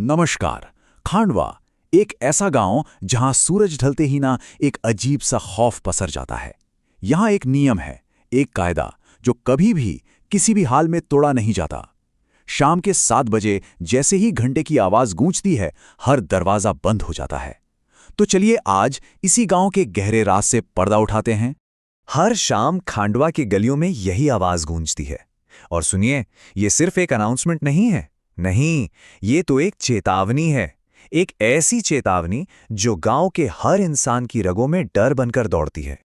नमस्कार। खांडवा एक ऐसा गांव जहां सूरज ढलते ही ना एक अजीब सा खौफ पसर जाता है। यहां एक नियम है, एक कायदा जो कभी भी किसी भी हाल में तोड़ा नहीं जाता। शाम के 7 बजे जैसे ही घंटे की आवाज गूंजती है, हर दरवाजा बंद हो जाता है। तो चलिए आज इसी गांव के गहरे राज से पर्दा उठाते हैं। हर शाम खांडवा की गलियों में यही आवाज गूंजती है। और सुनिए, ये सिर्फ एक अनाउंसमेंट नहीं है। नहीं, ये तो एक चेतावनी है। एक ऐसी चेतावनी जो गांव के हर इंसान की रगों में डर बनकर दौड़ती है।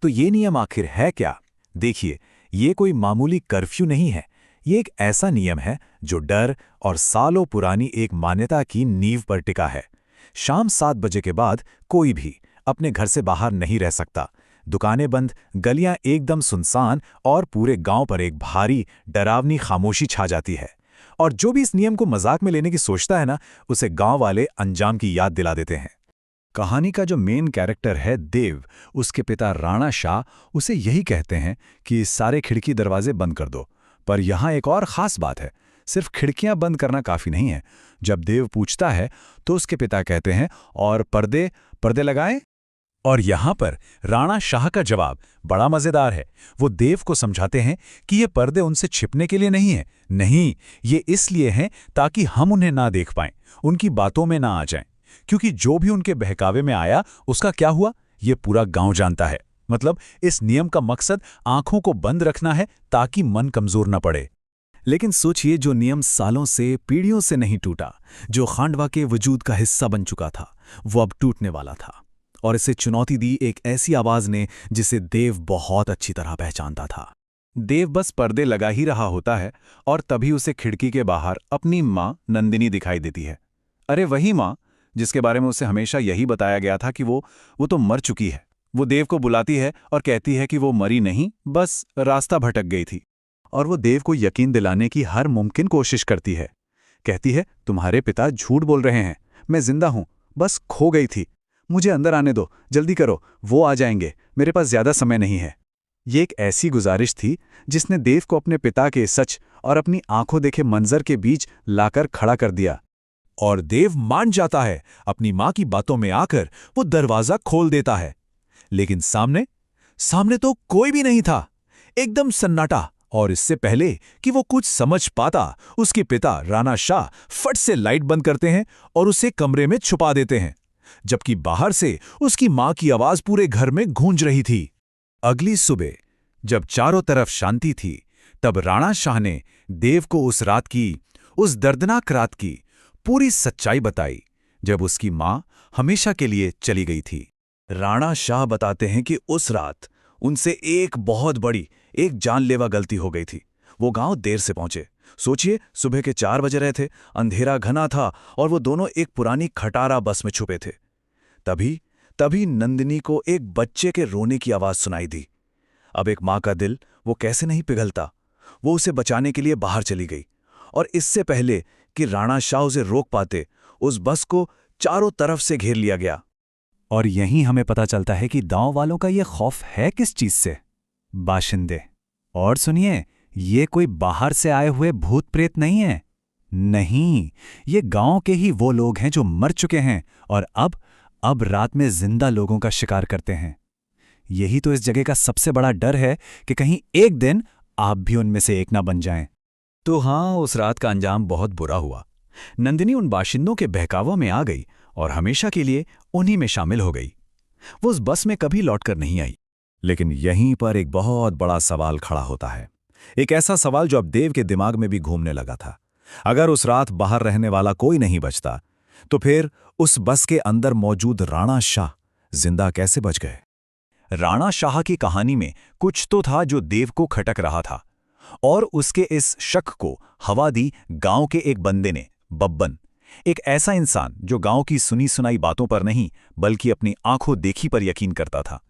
तो ये नियम आखिर है क्या? देखिए, ये कोई मामूली कर्फ्यू नहीं है। ये एक ऐसा नियम है जो डर और सालों पुरानी एक मान्यता की नींव पर टिका है। शाम 7 बजे के बाद कोई भी अपने घर से बाहर नहीं रह सकता। दुकानें बंद, गलियां एकदम सुनसान और पूरे गांव पर एक भारी डरावनी खामोशी छा जाती है। और जो भी इस नियम को मजाक में लेने की सोचता है ना, उसे गांव वाले अंजाम की याद दिला देते हैं। कहानी का जो मेन कैरेक्टर है देव, उसके पिता राणा शाह उसे यही कहते हैं कि सारे खिड़की दरवाजे बंद कर दो। पर यहाँ एक और ख़ास बात है, सिर्फ खिड़कियां बंद करना काफ़ी नहीं है। जब देव पूछता है तो उसके पिता कहते हैं, और पर्दे पर्दे लगाएं? और यहाँ पर राणा शाह का जवाब बड़ा मज़ेदार है। वो देव को समझाते हैं कि ये पर्दे उनसे छिपने के लिए नहीं है। नहीं, ये इसलिए हैं ताकि हम उन्हें ना देख पाएं, उनकी बातों में ना आ जाएं। क्योंकि जो भी उनके बहकावे में आया, उसका क्या हुआ, ये पूरा गांव जानता है। मतलब इस नियम का मकसद आंखों को बंद रखना है ताकि मन कमजोर न पड़े। लेकिन सोचिए, जो नियम सालों से, पीढ़ियों से नहीं टूटा, जो खांडवा के वजूद का हिस्सा बन चुका था, वो अब टूटने वाला था। और इसे चुनौती दी एक ऐसी आवाज ने जिसे देव बहुत अच्छी तरह पहचानता था। देव बस पर्दे लगा ही रहा होता है और तभी उसे खिड़की के बाहर अपनी माँ नंदिनी दिखाई देती है। अरे वही माँ जिसके बारे में उसे हमेशा यही बताया गया था कि वो तो मर चुकी है। वो देव को बुलाती है और कहती है कि वो मरी नहीं, बस रास्ता भटक गई थी। और वो देव को यकीन दिलाने की हर मुमकिन कोशिश करती है। कहती है, तुम्हारे पिता झूठ बोल रहे हैं, मैं जिंदा हूं, बस खो गई थी। मुझे अंदर आने दो, जल्दी करो, वो आ जाएंगे, मेरे पास ज्यादा समय नहीं है। ये एक ऐसी गुजारिश थी जिसने देव को अपने पिता के सच और अपनी आंखों देखे मंजर के बीच लाकर खड़ा कर दिया। और देव मान जाता है। अपनी मां की बातों में आकर वो दरवाजा खोल देता है। लेकिन सामने तो कोई भी नहीं था, एकदम सन्नाटा। और इससे पहले कि वो कुछ समझ पाता, उसके पिता राणा शाह फट से लाइट बंद करते हैं और उसे कमरे में छुपा देते हैं, जबकि बाहर से उसकी मां की आवाज पूरे घर में गूंज रही थी। अगली सुबह जब चारों तरफ शांति थी, तब राणा शाह ने देव को उस दर्दनाक रात की पूरी सच्चाई बताई, जब उसकी मां हमेशा के लिए चली गई थी। राणा शाह बताते हैं कि उस रात उनसे एक बहुत बड़ी, एक जानलेवा गलती हो गई थी। वो गांव देर से पहुंचे। सोचिए, सुबह के 4 बज रहे थे, अंधेरा घना था और वो दोनों एक पुरानी खटारा बस में छुपे थे। तभी नंदिनी को एक बच्चे के रोने की आवाज सुनाई दी। अब एक मां का दिल वो कैसे नहीं पिघलता। वो उसे बचाने के लिए बाहर चली गई और इससे पहले कि राणा शाह उसे रोक पाते, उस बस को चारों तरफ से घेर लिया गया। और यहीं हमें पता चलता है कि गांव वालों का ये खौफ है किस चीज से? बाशिंदे। और सुनिए, ये कोई बाहर से आए हुए भूत प्रेत नहीं है। नहीं, ये गांव के ही वो लोग हैं जो मर चुके हैं और अब रात में जिंदा लोगों का शिकार करते हैं। यही तो इस जगह का सबसे बड़ा डर है कि कहीं एक दिन आप भी उनमें से एक ना बन जाएं। तो हाँ, उस रात का अंजाम बहुत बुरा हुआ। नंदिनी उन बाशिंदों के बहकावों में आ गई और हमेशा के लिए उन्हीं में शामिल हो गई। वो उस बस में कभी लौटकर नहीं आई। लेकिन यहीं पर एक बहुत बड़ा सवाल खड़ा होता है। एक ऐसा सवाल जो अब देव के दिमाग में भी घूमने लगा था। अगर उस रात बाहर रहने वाला कोई नहीं बचता, तो फिर उस बस के अंदर मौजूद राणा शाह जिंदा कैसे बच गए? राणा शाह की कहानी में कुछ तो था जो देव को खटक रहा था, और उसके इस शक को हवा दी गांव के एक बंदे ने, बब्बन। एक ऐसा इंसान जो गांव की सुनी सुनाई बातों पर नहीं, बल्कि अपनी आंखों देखी पर यकीन करता था।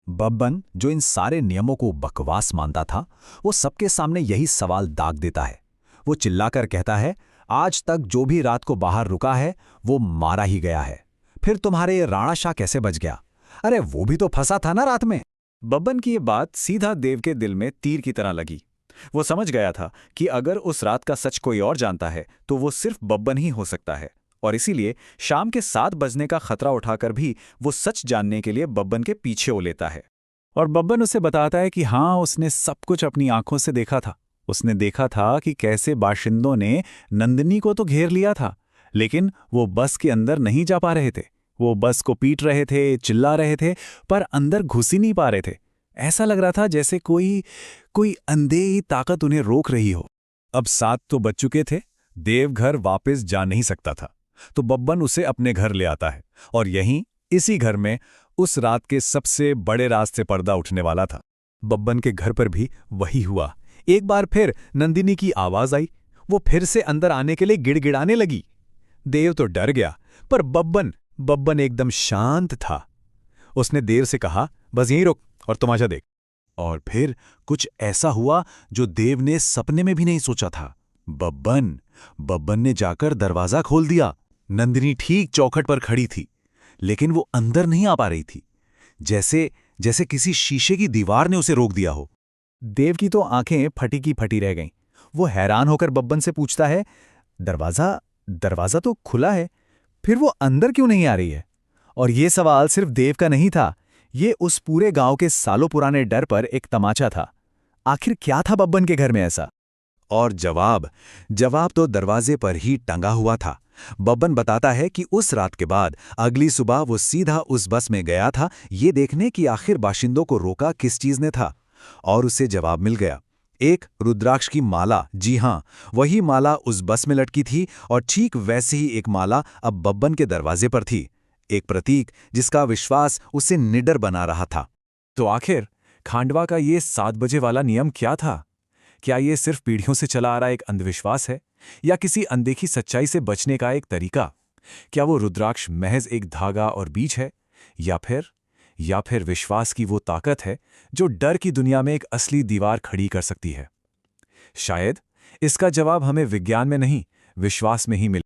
बब्बन, जो इन सारे नियमों को बकवास मानता था, वो सबके सामने यही सवाल दाग देता है। वो चिल्लाकर कहता है, आज तक जो भी रात को बाहर रुका है वो मारा ही गया है। फिर तुम्हारे राणा शाह कैसे बच गया? अरे वो भी तो फंसा था ना रात में। बब्बन की ये बात सीधा देव के दिल में तीर की तरह लगी। वो समझ गया था कि अगर उस रात का सच कोई और जानता है तो वो सिर्फ बब्बन ही हो सकता है। और इसीलिए शाम के 7 बजने का खतरा उठाकर भी वो सच जानने के लिए बब्बन के पीछे हो लेता है। और बब्बन उसे बताता है कि हाँ, उसने सब कुछ अपनी आंखों से देखा था। उसने देखा था कि कैसे बाशिंदों ने नंदिनी को तो घेर लिया था, लेकिन वो बस के अंदर नहीं जा पा रहे थे। वो बस को पीट रहे थे, चिल्ला रहे थे, पर अंदर घुस ही नहीं पा रहे थे। ऐसा लग रहा था जैसे कोई अंधेरी ताकत उन्हें रोक रही हो। अब 7 तो बज चुके थे, देव घर वापस जा नहीं सकता था, तो बब्बन उसे अपने घर ले आता है। और यहीं, इसी घर में, उस रात के सबसे बड़े राज से पर्दा उठने वाला था। बब्बन के घर पर भी वही हुआ। एक बार फिर नंदिनी की आवाज आई। वो फिर से अंदर आने के लिए गिड़गिड़ाने लगी। देव तो डर गया, पर बब्बन एकदम शांत था। उसने देव से कहा, बस यहीं रुक और तमाशा देख। और फिर कुछ ऐसा हुआ जो देव ने सपने में भी नहीं सोचा था। बब्बन ने जाकर दरवाजा खोल दिया। नंदिनी ठीक चौखट पर खड़ी थी, लेकिन वो अंदर नहीं आ पा रही थी। जैसे किसी शीशे की दीवार ने उसे रोक दिया हो। देव की तो आंखें फटी की फटी रह गईं। वो हैरान होकर बब्बन से पूछता है, दरवाजा तो खुला है, फिर वो अंदर क्यों नहीं आ रही है? और ये सवाल सिर्फ देव का नहीं था, ये उस पूरे गांव के सालों पुराने डर पर एक तमाचा था। आखिर क्या था बब्बन के घर में ऐसा? और जवाब तो दरवाजे पर ही टंगा हुआ था। बब्बन बताता है कि उस रात के बाद अगली सुबह वो सीधा उस बस में गया था, ये देखने कि आखिर बाशिंदों को रोका किस चीज ने था। और उसे जवाब मिल गया, एक रुद्राक्ष की माला। जी हां, वही माला उस बस में लटकी थी, और ठीक वैसे ही एक माला अब बब्बन के दरवाजे पर थी। एक प्रतीक जिसका विश्वास उसे निडर बना रहा था। तो आखिर खांडवा का ये 7 बजे वाला नियम क्या था? क्या ये सिर्फ पीढ़ियों से चला आ रहा एक अंधविश्वास है, या किसी अनदेखी सच्चाई से बचने का एक तरीका? क्या वो रुद्राक्ष महज एक धागा और बीज है, या फिर विश्वास की वो ताकत है जो डर की दुनिया में एक असली दीवार खड़ी कर सकती है? शायद इसका जवाब हमें विज्ञान में नहीं, विश्वास में ही मिले।